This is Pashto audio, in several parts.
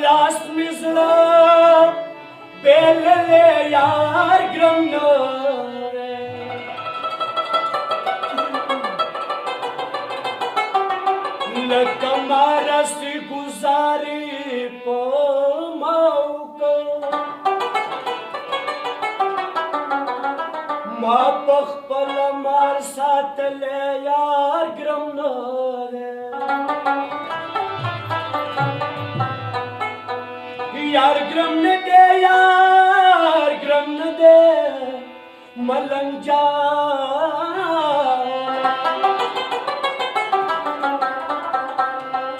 लास मिसड़ा बेलले यार ग्रमनोरे लकमारस गुजारी पो मौको मा पखपल मार सातले यार ग्रमनोरे यार ग्रम न दे मलंजा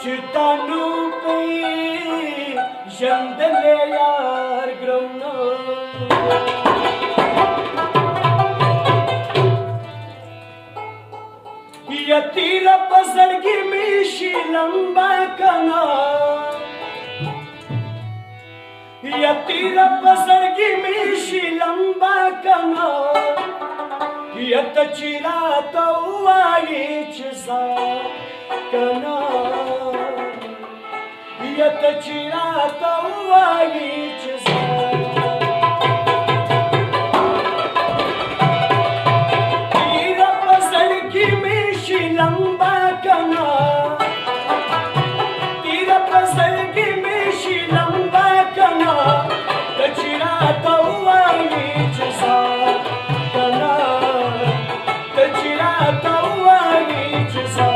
चितानु पे जंदले यार ग्रम न तीर पसड़गी मिशी लंबा कना या तीर पसड़गी मिशी लंबा कना या तचिरा तो आईच सा कना या तचिरा तो आईच सा तीर पसड़गी मिशी लंबा कना तीर पसड़गी मिशी लंबा कना तचिरा तो आईच सा कना तचिरा तो आईच सा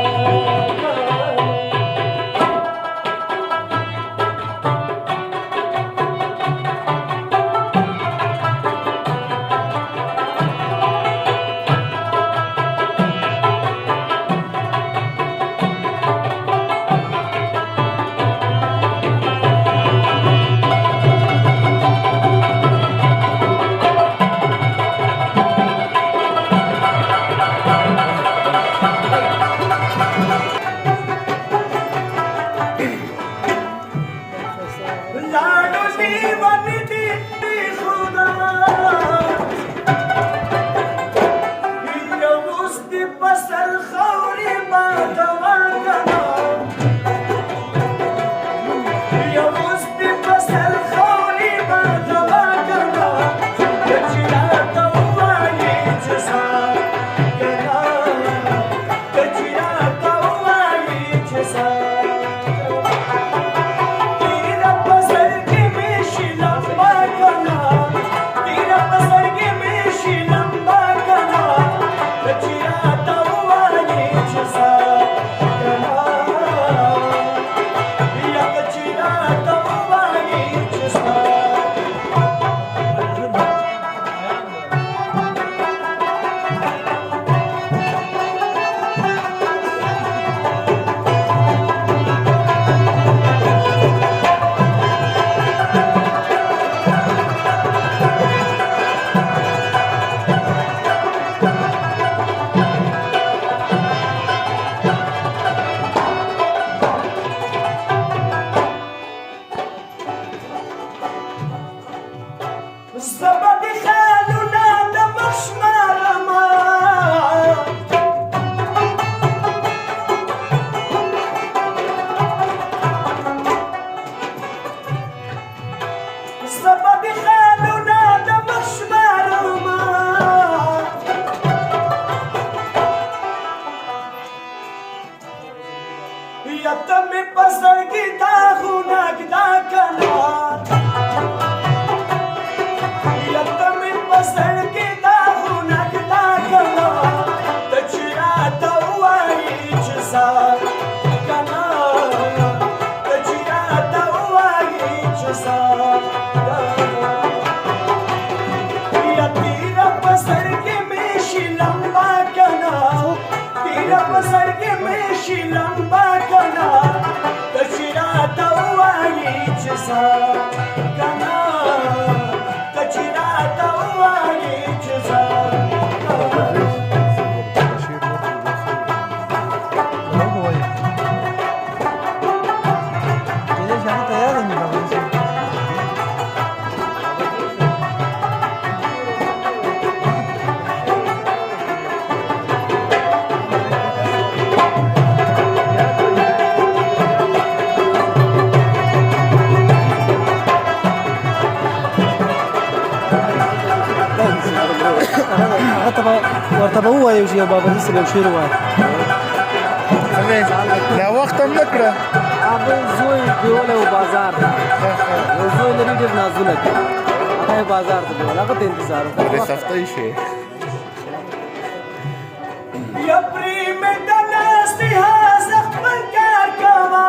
یو شی بابا دې سره شعر وای دا وخت هم نه کړه هغه زوی دیوله بازار یو زوی لري ډېر نازونه کوي هغه بازار ته دیوله هغه ته انتظار ډېر سختۍ شي یا پریم دناستی هزق من کار کوا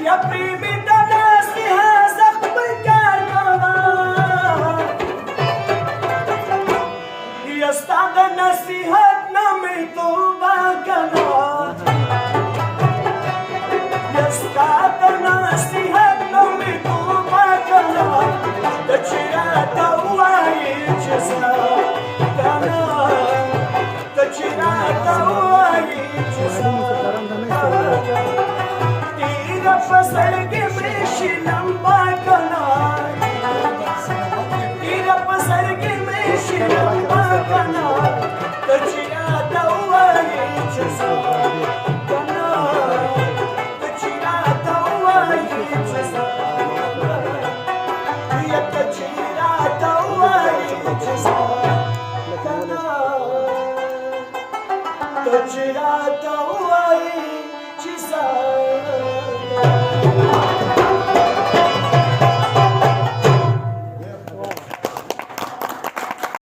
یا پریم دناستی هزق من کار کوا یا استاد نصیحت نمی توبه کنا یا استاد نصیحت نمی توبه کنا دچرا توای چسا کنا دچرا توای چسا تیرا پسرگی میشی لمبا کنا تیرا پسرگی میشی لمبا کنا دچرا توای چسا کنا دچرا توای چسا Tachira tawai chisa